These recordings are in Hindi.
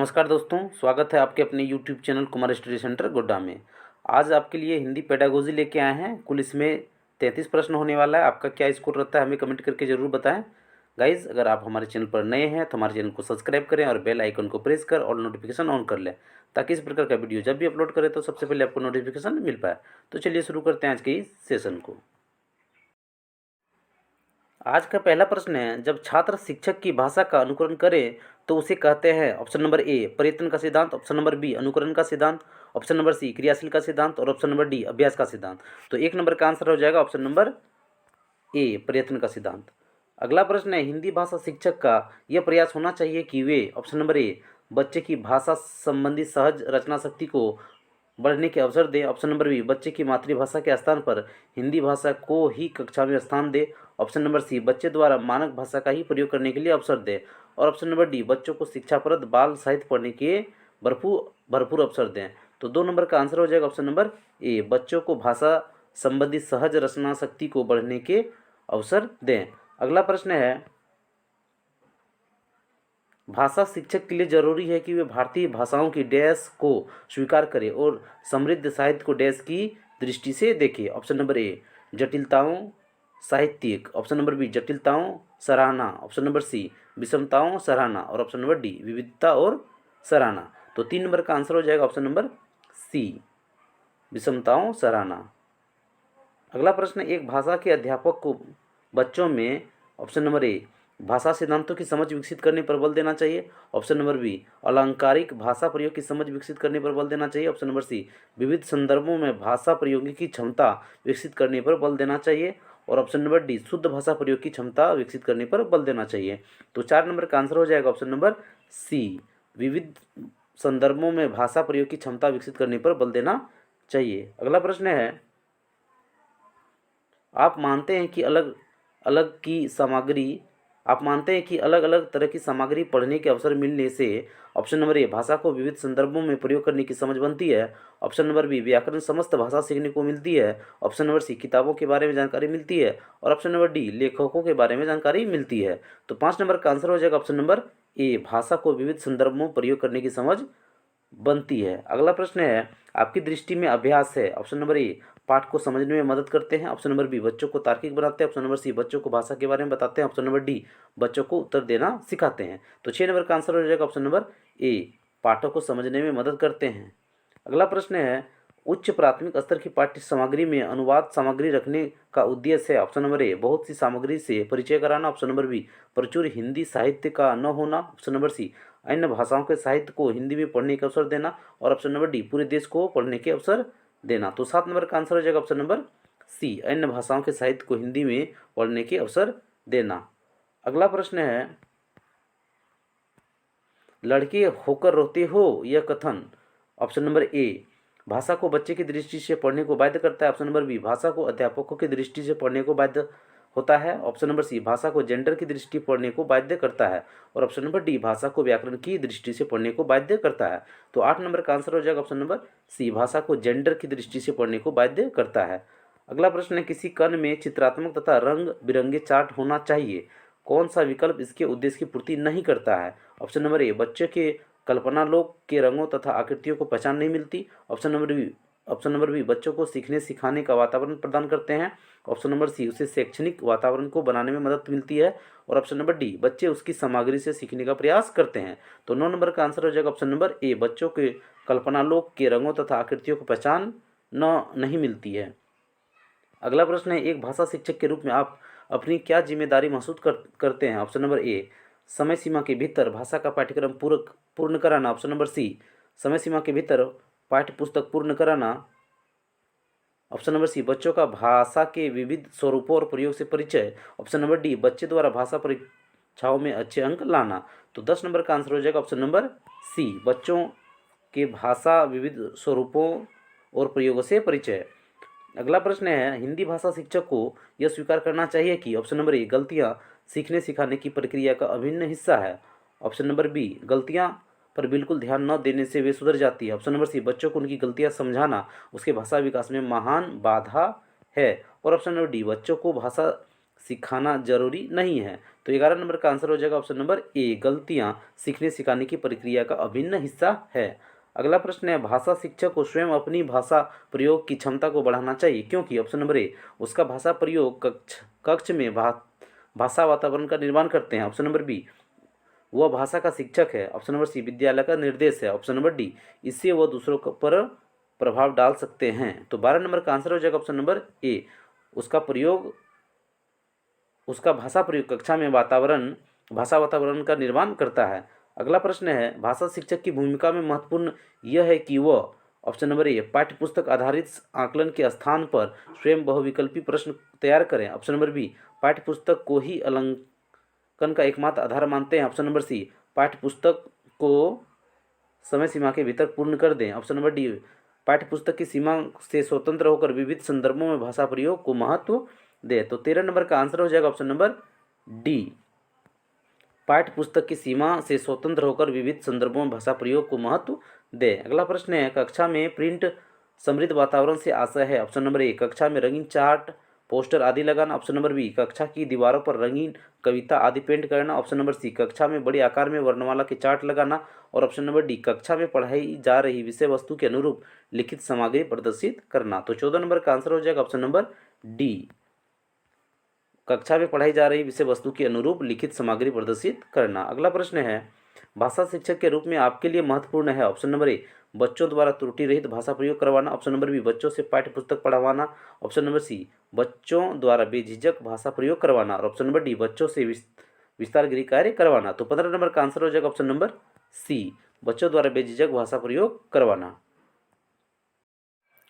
नमस्कार दोस्तों, स्वागत है आपके अपने YouTube channel Kumar study centre Godda में। आज आपके लिए हिंदी पेडागोजी लेके आए हैं। कुल इसमें 33 प्रश्न होने वाला है। आपका क्या स्कोर रहता है हमें कमेंट करके ज़रूर बताएं। गाइज़, अगर आप हमारे चैनल पर नए हैं तो हमारे चैनल को सब्सक्राइब करें और बेल आइकन को प्रेस कर और नोटिफिकेशन ऑन कर लें, ताकि इस प्रकार का वीडियो जब भी अपलोड करें तो सबसे पहले आपको नोटिफिकेशन मिल पाए। तो चलिए शुरू करते हैं आज के इस सेशन को। आज का पहला प्रश्न है, जब छात्र शिक्षक की भाषा का अनुकरण करे तो उसे कहते हैं। ऑप्शन नंबर ए प्रयत्न का सिद्धांत, ऑप्शन नंबर बी अनुकरण का सिद्धांत, ऑप्शन नंबर सी क्रियाशील का सिद्धांत और ऑप्शन नंबर डी अभ्यास का सिद्धांत। तो एक नंबर का आंसर हो जाएगा ऑप्शन नंबर ए प्रयत्न का सिद्धांत। अगला प्रश्न है, हिंदी भाषा शिक्षक का यह प्रयास होना चाहिए कि वे ऑप्शन नंबर ए बच्चे की भाषा संबंधी सहज रचना शक्ति को बढ़ने के अवसर दें, ऑप्शन नंबर बी बच्चे की मातृभाषा के स्थान पर हिंदी भाषा को ही कक्षा में स्थान दे, ऑप्शन नंबर सी बच्चे द्वारा मानक भाषा का ही प्रयोग करने के लिए अवसर दे और ऑप्शन नंबर डी बच्चों को शिक्षाप्रद बाल साहित्य पढ़ने के भरपूर भरपूर अवसर दें। तो दो नंबर का आंसर हो जाएगा ऑप्शन नंबर ए बच्चों को भाषा संबंधी सहज रचना शक्ति को बढ़ने के अवसर दें। अगला प्रश्न है, भाषा शिक्षक के लिए जरूरी है कि वे भारतीय भाषाओं की डैश को स्वीकार करें और समृद्ध साहित्य को डैश की दृष्टि से देखें। ऑप्शन नंबर ए जटिलताओं साहित्यिक, ऑप्शन नंबर बी जटिलताओं सराहना, ऑप्शन नंबर सी विषमताओं सराहना और ऑप्शन नंबर डी विविधता और सराहना। तो तीन नंबर का आंसर हो जाएगा ऑप्शन नंबर सी विषमताओं सराहना। अगला प्रश्न, एक भाषा के अध्यापक को बच्चों में ऑप्शन नंबर ए भाषा सिद्धांतों की समझ विकसित करने पर बल देना चाहिए, ऑप्शन नंबर बी अलंकारिक भाषा प्रयोग की समझ विकसित करने पर बल देना चाहिए, ऑप्शन नंबर सी विविध संदर्भों में भाषा प्रयोग की क्षमता विकसित करने पर बल देना चाहिए और ऑप्शन नंबर डी शुद्ध भाषा प्रयोग की क्षमता विकसित करने पर बल देना चाहिए। तो चार नंबर का आंसर हो जाएगा ऑप्शन नंबर सी विविध संदर्भों में भाषा प्रयोग की क्षमता विकसित करने पर बल देना चाहिए। अगला प्रश्न है, आप मानते हैं कि अलग अलग तरह की सामग्री पढ़ने के अवसर मिलने से ऑप्शन नंबर ए भाषा को विविध संदर्भों में प्रयोग करने की समझ बनती है, ऑप्शन नंबर बी व्याकरण समस्त भाषा सीखने को मिलती है, ऑप्शन नंबर सी किताबों के बारे में जानकारी मिलती है और ऑप्शन नंबर डी लेखकों के बारे में जानकारी मिलती है। तो पाँच नंबर का आंसर हो जाएगा ऑप्शन नंबर ए भाषा को विविध संदर्भों में प्रयोग करने की समझ बनती है। अगला प्रश्न है, आपकी दृष्टि में अभ्यास है। ऑप्शन नंबर ए पाठ को समझने में मदद करते हैं, ऑप्शन नंबर बी बच्चों को तार्किक बनाते हैं, ऑप्शन नंबर सी बच्चों को भाषा के बारे में बताते हैं, ऑप्शन नंबर डी बच्चों को उत्तर देना सिखाते हैं। तो छः नंबर का आंसर हो जाएगा ऑप्शन नंबर ए पाठों को समझने में मदद करते हैं। अगला प्रश्न है, उच्च प्राथमिक स्तर की पाठ्य सामग्री में अनुवाद सामग्री रखने का उद्देश्य है। ऑप्शन नंबर ए बहुत सी सामग्री से परिचय कराना, ऑप्शन नंबर बी प्रचुर हिंदी साहित्य का न होना, ऑप्शन नंबर सी अन्य भाषाओं के साहित्य को हिंदी में पढ़ने के अवसर देना और ऑप्शन नंबर डी पूरे देश को पढ़ने के अवसर देना। तो सात नंबर का आंसर हो जाएगा ऑप्शन नंबर सी अन्य भाषाओं के साहित्य को हिंदी में पढ़ने के अवसर देना। अगला प्रश्न है, लड़के होकर रोते हो यह कथन ऑप्शन नंबर ए भाषा को बच्चे की दृष्टि से पढ़ने को बाध्य करता है, ऑप्शन नंबर बी भाषा को अध्यापकों की दृष्टि से पढ़ने को बाध्य होता है, ऑप्शन नंबर सी भाषा को जेंडर की दृष्टि पढ़ने को बाध्य करता है और ऑप्शन नंबर डी भाषा को व्याकरण की दृष्टि से पढ़ने को बाध्य करता है। तो आठ नंबर का आंसर हो जाएगा ऑप्शन नंबर सी भाषा को जेंडर की दृष्टि से पढ़ने को बाध्य करता है। अगला प्रश्न है, किसी कण में चित्रात्मक तथा रंग बिरंगे चार्ट होना चाहिए, कौन सा विकल्प इसके उद्देश्य की पूर्ति नहीं करता है। ऑप्शन नंबर ए बच्चे के कल्पना लोक के रंगों तथा आकृतियों को पहचान नहीं मिलती, ऑप्शन नंबर बी बच्चों को सीखने सिखाने का वातावरण प्रदान करते हैं, ऑप्शन नंबर सी उसे शैक्षणिक वातावरण को बनाने में मदद मिलती है और ऑप्शन नंबर डी बच्चे उसकी सामग्री से सीखने का प्रयास करते हैं। तो नौ नंबर का आंसर हो जाएगा ऑप्शन नंबर ए बच्चों के कल्पनालोक के रंगों तथा आकृतियों को पहचान नहीं मिलती है। अगला प्रश्न है, एक भाषा शिक्षक के रूप में आप अपनी क्या जिम्मेदारी महसूस करते हैं। ऑप्शन नंबर ए समय सीमा के भीतर भाषा का पाठ्यक्रम पूर्ण कराना, ऑप्शन नंबर सी समय सीमा के भीतर पाठ्य पुस्तक पूर्ण कराना, ऑप्शन नंबर सी बच्चों का भाषा के विविध स्वरूपों और प्रयोग से परिचय, ऑप्शन नंबर डी बच्चे द्वारा भाषा परीक्षाओं में अच्छे अंक लाना। तो 10 नंबर का आंसर हो जाएगा ऑप्शन नंबर सी बच्चों के भाषा विविध स्वरूपों और प्रयोगों से परिचय। अगला प्रश्न है, हिंदी भाषा शिक्षक को यह स्वीकार करना चाहिए कि ऑप्शन नंबर ए गलतियाँ सीखने सिखाने की प्रक्रिया का अभिन्न हिस्सा है, ऑप्शन नंबर बी गलतियाँ पर बिल्कुल ध्यान न देने से वे सुधर जाती है, ऑप्शन नंबर सी बच्चों को उनकी गलतियां समझाना उसके भाषा विकास में महान बाधा है और ऑप्शन नंबर डी बच्चों को भाषा सिखाना जरूरी नहीं है। तो 11 नंबर का आंसर हो जाएगा ऑप्शन नंबर ए, गलतियाँ सीखने सिखाने की प्रक्रिया का अभिन्न हिस्सा है। अगला प्रश्न है, भाषा शिक्षक को स्वयं अपनी भाषा प्रयोग की क्षमता को बढ़ाना चाहिए क्योंकि ऑप्शन नंबर ए, उसका भाषा प्रयोग कक्ष में भाषा वातावरण का निर्माण करते हैं। ऑप्शन नंबर बी, वह भाषा का शिक्षक है। ऑप्शन नंबर सी, विद्यालय का निर्देश है। ऑप्शन नंबर डी, इससे वह दूसरों पर प्रभाव डाल सकते हैं। तो 12 नंबर का आंसर हो जाएगा ऑप्शन नंबर ए, उसका भाषा प्रयोग कक्षा में भाषा वातावरण का निर्माण करता है। अगला प्रश्न है, भाषा शिक्षक की भूमिका में महत्वपूर्ण यह है कि वह ऑप्शन नंबर ए, पाठ्यपुस्तक आधारित आकलन के स्थान पर स्वयं बहुविकल्पी प्रश्न तैयार करें। ऑप्शन नंबर बी, पाठ्यपुस्तक को ही अंकन का एकमात्र आधार मानते हैं। ऑप्शन नंबर सी, पाठ्यपुस्तक को समय सीमा के भीतर पूर्ण कर दें। ऑप्शन नंबर डी, पाठ्यपुस्तक की सीमा से स्वतंत्र होकर विविध संदर्भों में भाषा प्रयोग को महत्व दे। तो 13 नंबर का आंसर हो जाएगा ऑप्शन नंबर डी, पाठ्यपुस्तक की सीमा से स्वतंत्र होकर विविध संदर्भों में भाषा प्रयोग को महत्व दे। अगला प्रश्न है, कक्षा में प्रिंट समृद्ध वातावरण से आशय है। ऑप्शन नंबर ए, कक्षा में रंगीन चार्ट पोस्टर आदि लगाना। ऑप्शन नंबर बी, कक्षा की दीवारों पर रंगीन कविता आदि पेंट करना। ऑप्शन नंबर सी, कक्षा में बड़े आकार में वर्णमाला के चार्ट लगाना। और ऑप्शन नंबर डी, कक्षा में पढ़ाई जा रही विषय वस्तु के अनुरूप लिखित सामग्री प्रदर्शित करना। तो 14 नंबर का आंसर हो जाएगा ऑप्शन नंबर डी, कक्षा में पढ़ाई जा रही विषय वस्तु के अनुरूप लिखित सामग्री प्रदर्शित करना। अगला प्रश्न है, भाषा शिक्षक के रूप में आपके लिए महत्वपूर्ण है। ऑप्शन नंबर ए, बच्चों द्वारा त्रुटि रहित भाषा प्रयोग करवाना। ऑप्शन नंबर बी, बच्चों से पाठ्य पुस्तक पढ़वाना। ऑप्शन नंबर सी, बच्चों द्वारा बेझिझक भाषा प्रयोग करवाना। और ऑप्शन नंबर डी, बच्चों से विस्तार गृह कार्य करवाना। तो 15 नंबर का आंसर हो जाएगा ऑप्शन नंबर सी, बच्चों द्वारा बेझिझक भाषा प्रयोग करवाना।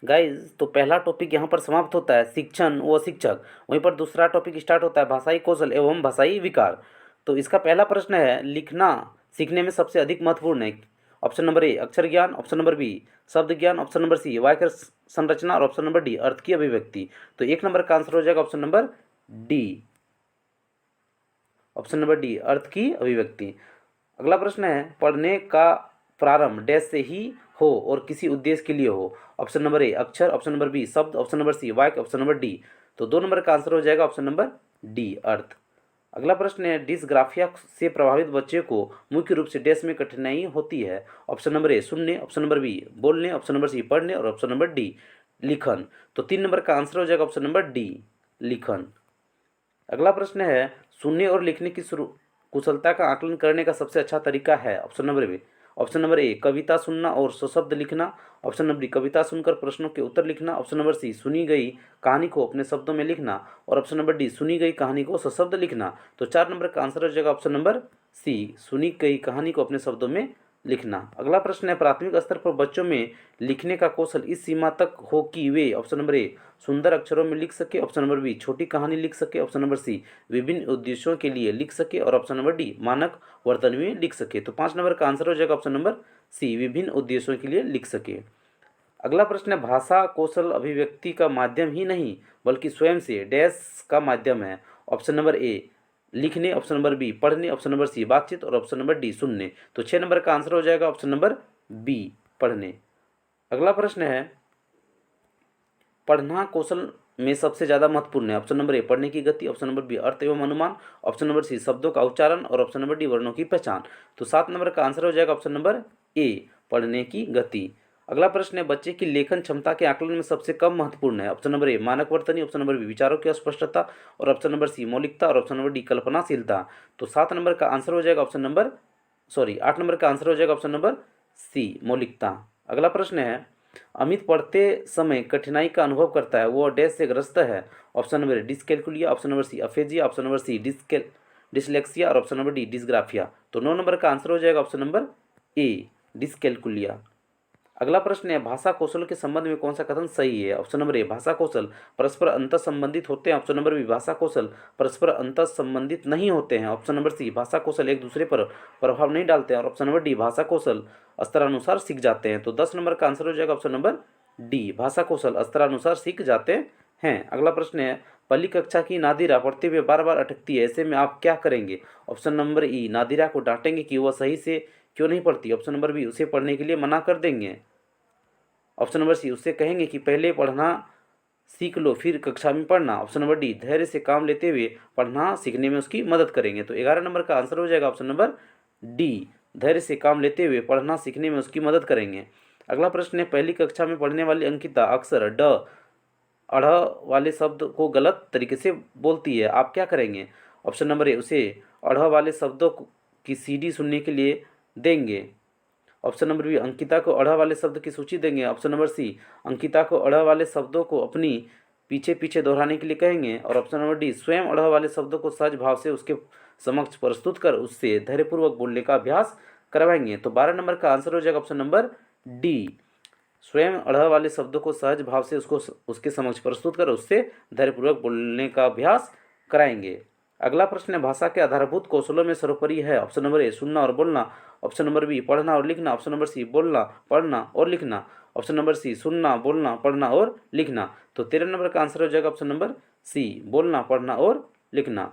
गाइज, तो पहला टॉपिक यहाँ पर समाप्त होता है, शिक्षण व शिक्षक। वहीं पर दूसरा टॉपिक स्टार्ट होता है, भाषाई कौशल एवं भाषाई विकार। तो इसका पहला प्रश्न है, लिखना सीखने में सबसे अधिक महत्वपूर्ण है। ऑप्शन नंबर ए, अक्षर ज्ञान। ऑप्शन नंबर बी, शब्द ज्ञान। ऑप्शन नंबर सी, वाक्य संरचना। और ऑप्शन नंबर डी, अर्थ की अभिव्यक्ति। तो 1 नंबर का आंसर हो जाएगा option number D, option number D, अर्थ की अभिव्यक्ति। अगला प्रश्न है, पढ़ने का प्रारंभ डैश से ही हो और किसी उद्देश्य के लिए हो। ऑप्शन नंबर ए, अक्षर। ऑप्शन नंबर बी, शब्द। ऑप्शन नंबर सी, वाक्य। Option number D. तो 2 नंबर का आंसर हो जाएगा ऑप्शन नंबर डी, अर्थ। अगला प्रश्न है, डिस्ग्राफिया से प्रभावित बच्चे को मुख्य रूप से डैश में कठिनाई होती है। ऑप्शन नंबर ए, सुनने। ऑप्शन नंबर बी, बोलने। ऑप्शन नंबर सी, पढ़ने। और ऑप्शन नंबर डी, लिखन। तो 3 नंबर का आंसर हो जाएगा ऑप्शन नंबर डी, लिखन। अगला प्रश्न है, सुनने और लिखने की कुशलता का आकलन करने का सबसे अच्छा तरीका है। Option number B, option number A, कविता सुनना और सशब्द लिखना। ऑप्शन नंबर बी, कविता सुनकर प्रश्नों के उत्तर लिखना। ऑप्शन नंबर सी, सुनी गई कहानी को अपने शब्दों में लिखना। और ऑप्शन नंबर डी, सुनी गई कहानी को सशब्द लिखना। तो 4 नंबर का आंसर हो जाएगा ऑप्शन नंबर सी, सुनी गई कहानी को अपने शब्दों में लिखना। अगला प्रश्न है, प्राथमिक स्तर पर बच्चों में लिखने का कौशल इस सीमा तक हो कि वे ऑप्शन नंबर ए, सुंदर अक्षरों में लिख सके। ऑप्शन नंबर बी, छोटी कहानी लिख सके। ऑप्शन नंबर सी, विभिन्न उद्देश्यों के लिए लिख सके। और ऑप्शन नंबर डी, मानक वर्तन में लिख सके। तो 5 नंबर का आंसर हो जाएगा ऑप्शन नंबर सी, विभिन्न उद्देश्यों के लिए लिख सके। अगला प्रश्न है, भाषा कौशल अभिव्यक्ति का माध्यम ही नहीं बल्कि स्वयं से डैश का माध्यम है। ऑप्शन नंबर ए, लिखने। ऑप्शन नंबर बी, पढ़ने। ऑप्शन नंबर सी, बातचीत। और ऑप्शन नंबर डी, सुनने। तो 6 नंबर का आंसर हो जाएगा ऑप्शन नंबर बी, पढ़ने। अगला प्रश्न है, पढ़ना कौशल में सबसे ज़्यादा महत्वपूर्ण है। ऑप्शन नंबर ए, पढ़ने की गति। ऑप्शन नंबर बी, अर्थ एवं अनुमान। ऑप्शन नंबर सी, शब्दों का उच्चारण। और ऑप्शन नंबर डी, वर्णों की पहचान। तो 7 नंबर का आंसर हो जाएगा ऑप्शन नंबर ए, पढ़ने की गति। अगला प्रश्न है, बच्चे की लेखन क्षमता के आकलन में सबसे कम महत्वपूर्ण है। ऑप्शन नंबर ए, मानक वर्तनी। ऑप्शन नंबर बी, विचारों की स्पष्टता। और ऑप्शन नंबर सी, मौलिकता। और ऑप्शन नंबर डी, कल्पनाशीलता। तो 7 नंबर का आंसर हो जाएगा 8 नंबर का आंसर हो जाएगा ऑप्शन नंबर सी, मौलिकता। अगला प्रश्न है, अमित पढ़ते समय कठिनाई का अनुभव करता है, वो डैश से ग्रस्त है। Option number A, dyscalculia. Option number C, aphasia. Option number C, dyslexia. और ऑप्शन नंबर डी, डिसग्राफिया। तो 9 नंबर का आंसर हो जाएगा ऑप्शन नंबर ए, डिसकैलकुलिया। अगला प्रश्न है, भाषा कौशल के संबंध में कौन सा कथन सही है। ऑप्शन नंबर ए, भाषा कौशल परस्पर अंतर संबंधित होते हैं। ऑप्शन नंबर बी, भाषा कौशल परस्पर अंतर संबंधित नहीं होते हैं। ऑप्शन नंबर सी, भाषा कौशल एक दूसरे पर प्रभाव नहीं डालते हैं। और ऑप्शन नंबर डी, भाषा कौशल स्तरानुसार सीख जाते हैं। तो 10 नंबर का आंसर हो जाएगा ऑप्शन नंबर डी, भाषा कौशल स्तरानुसार सीख जाते हैं। अगला प्रश्न है, पहली कक्षा की नादिरा पढ़ते हुए बार बार अटकती है, ऐसे में आप क्या करेंगे। ऑप्शन नंबर ई, नादिरा को डांटेंगे कि वह सही से क्यों नहीं पढ़ती। ऑप्शन नंबर बी, उसे पढ़ने के लिए मना कर देंगे। ऑप्शन नंबर सी, उससे कहेंगे कि पहले पढ़ना सीख लो फिर कक्षा में पढ़ना। ऑप्शन नंबर डी, धैर्य से काम लेते हुए पढ़ना सीखने में उसकी मदद करेंगे। तो 11 नंबर का आंसर हो जाएगा ऑप्शन नंबर डी, धैर्य से काम लेते हुए पढ़ना सीखने में उसकी मदद करेंगे। अगला प्रश्न है, पहली कक्षा में पढ़ने वाली अंकिता अक्सर ड अढ़ वाले शब्द को गलत तरीके से बोलती है, आप क्या करेंगे? ऑप्शन नंबर ए, उसे अढ़ वाले शब्दों की सीडी सुनने के लिए देंगे। ऑप्शन नंबर बी, अंकिता को अढ़ वाले शब्द की सूची देंगे। ऑप्शन नंबर सी, अंकिता को अढ़ वाले शब्दों को अपनी पीछे पीछे दोहराने के लिए कहेंगे। और ऑप्शन नंबर डी, स्वयं अढ़ वाले शब्दों को सहज भाव से उसके समक्ष प्रस्तुत कर उससे धैर्यपूर्वक बोलने का अभ्यास करवाएंगे। तो 12 नंबर का आंसर हो जाएगा ऑप्शन नंबर डी, स्वयं अढ़ वाले शब्दों को सहज भाव से उसके समक्ष प्रस्तुत कर उससे धैर्यपूर्वक बोलने का अभ्यास कराएंगे। अगला प्रश्न है, भाषा के आधारभूत कौशलों में सर्वोपरि है। ऑप्शन नंबर ए, सुनना और बोलना। ऑप्शन नंबर बी, पढ़ना और लिखना। ऑप्शन नंबर सी, बोलना पढ़ना और लिखना। ऑप्शन नंबर सी, सुनना बोलना पढ़ना और लिखना। तो 13 नंबर का आंसर हो जाएगा ऑप्शन नंबर सी, बोलना पढ़ना और लिखना।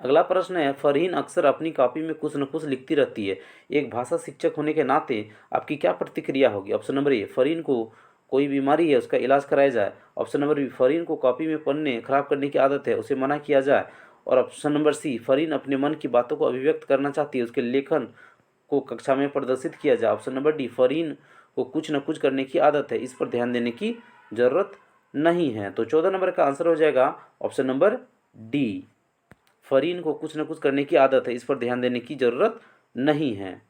अगला प्रश्न है, फरहीन अक्सर अपनी कॉपी में कुछ न कुछ लिखती रहती है, एक भाषा शिक्षक होने के नाते आपकी क्या प्रतिक्रिया होगी? ऑप्शन नंबर ए, फरहीन को कोई बीमारी है उसका इलाज कराया जाए। ऑप्शन नंबर बी, फरहीन को कॉपी में पन्ने खराब करने की आदत है, उसे मना किया जाए। और ऑप्शन नंबर सी, फरहीन अपने मन की बातों को अभिव्यक्त करना चाहती है, उसके लेखन को कक्षा में प्रदर्शित किया जाए। ऑप्शन नंबर डी, फरहीन को कुछ न कुछ करने की आदत है, इस पर ध्यान देने की जरूरत नहीं है। तो 14 नंबर का आंसर हो जाएगा ऑप्शन नंबर डी, फरहीन को कुछ न कुछ करने की आदत है, इस पर ध्यान देने की जरूरत नहीं है।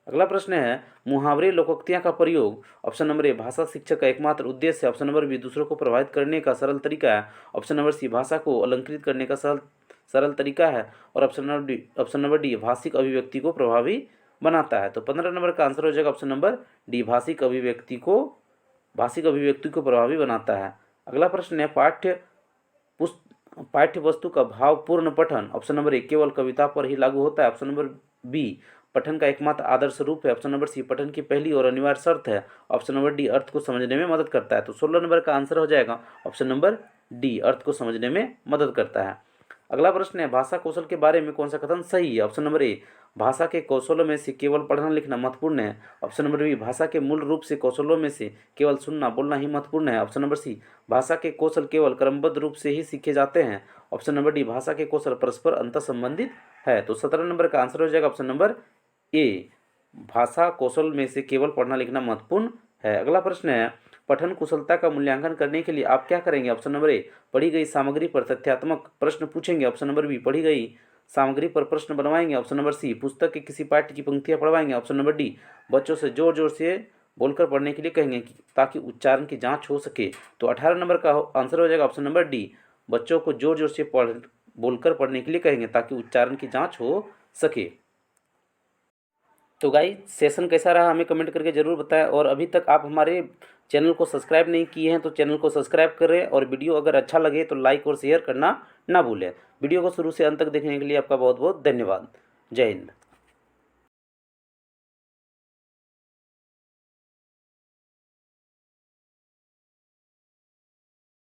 अगला प्रश्न है, मुहावरे लोकोक्तियां का प्रयोग। ऑप्शन नंबर ए, भाषा शिक्षक का एकमात्र उद्देश्य है। ऑप्शन नंबर बी, दूसरों को प्रभावित करने का सरल तरीका है। ऑप्शन नंबर सी, भाषा को अलंकृत करने का सरल तरीका है। और ऑप्शन नंबर डी, भाषिक अभिव्यक्ति को प्रभावी बनाता है। तो 15 नंबर का आंसर हो जाएगा ऑप्शन नंबर डी, भाषिक अभिव्यक्ति को प्रभावी बनाता है। अगला प्रश्न है, पाठ्य वस्तु का भावपूर्ण पठन। ऑप्शन नंबर ए, केवल कविता पर ही लागू होता है। ऑप्शन नंबर बी, पठन का एकमात्र आदर्श रूप है। ऑप्शन नंबर सी, पठन की पहली और अनिवार्य शर्त है। ऑप्शन नंबर डी, अर्थ को समझने में मदद करता है। तो 16 नंबर का आंसर हो जाएगा ऑप्शन नंबर डी, अर्थ को समझने में मदद करता है। अगला प्रश्न है, भाषा कौशल के बारे में कौन सा कथन सही है? ऑप्शन नंबर ए, भाषा के कौशलों में से केवल पढ़ना लिखना महत्वपूर्ण है। ऑप्शन नंबर बी, भाषा के मूल रूप से कौशलों में से केवल सुनना बोलना ही महत्वपूर्ण है। ऑप्शन नंबर सी, भाषा के कौशल केवल क्रमबद्ध रूप से ही सीखे जाते हैं। ऑप्शन नंबर डी, भाषा के कौशल परस्पर अंतर संबंधित है। तो 17 नंबर का आंसर हो जाएगा ऑप्शन नंबर ए, भाषा कौशल में से केवल पढ़ना लिखना महत्वपूर्ण है। अगला प्रश्न है, पठन कुशलता का मूल्यांकन करने के लिए आप क्या करेंगे? ऑप्शन नंबर ए, पढ़ी गई सामग्री पर तथ्यात्मक प्रश्न पूछेंगे। ऑप्शन नंबर बी, पढ़ी गई सामग्री पर प्रश्न बनवाएंगे। ऑप्शन नंबर सी, पुस्तक के किसी पाठ्य की पंक्तियां पढ़वाएंगे। ऑप्शन नंबर डी, बच्चों से जोर जोर से बोलकर पढ़ने के लिए कहेंगे ताकि उच्चारण की जांच हो सके। तो 18 नंबर का आंसर हो जाएगा ऑप्शन नंबर डी, बच्चों को जोर जोर से बोलकर पढ़ने के लिए कहेंगे ताकि उच्चारण की जांच हो सके। तो गाइस, सेशन कैसा रहा हमें कमेंट करके ज़रूर बताएं। और अभी तक आप हमारे चैनल को सब्सक्राइब नहीं किए हैं तो चैनल को सब्सक्राइब करें। और वीडियो अगर अच्छा लगे तो लाइक और शेयर करना ना भूलें। वीडियो को शुरू से अंत तक देखने के लिए आपका बहुत बहुत धन्यवाद। जय हिंद।